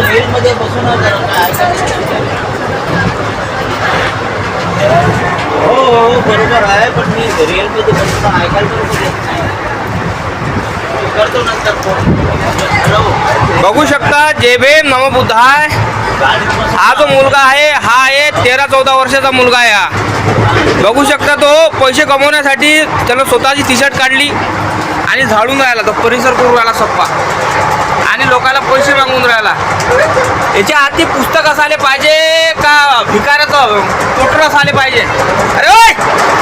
Rail मध्ये बसून हो हो बरोबर आहे, पण मी रेल मध्ये बसून ऐकायला तर येत नाही. करतो नंतर फोन. हॅलो, बघू शकता जय भीम नमो बुद्धाय. हा जो मुलगा आहे हा आहे 13-14 वर्षाचा मुलगा आहे हा. बघू शकता तो पैसे कमवण्यासाठी त्यानं स्वतःची टी शर्ट काढली आणि झाडून राहिला, तो परिसर करून राहिला सप्पा आणि लोकांना पैसे मागून राहिला. याच्या हाती पुस्तक असायला पाहिजे का भिकाऱ्याचं पोटर असायला पाहिजे. अरे ओय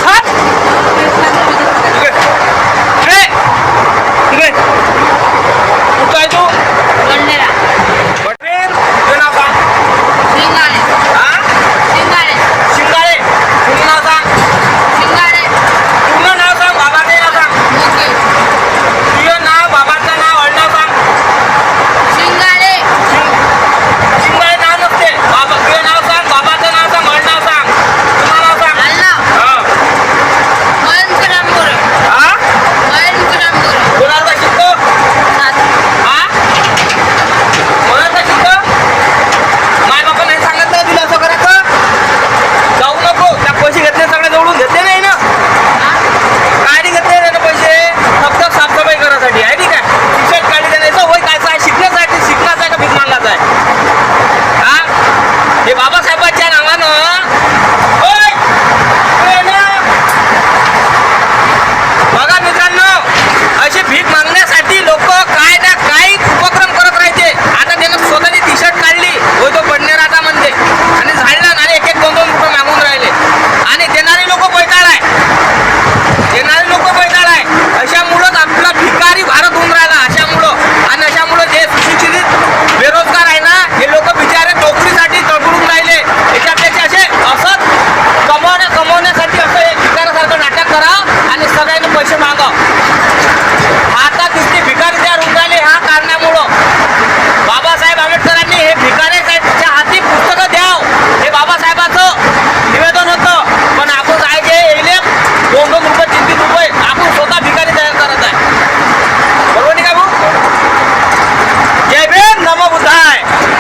हात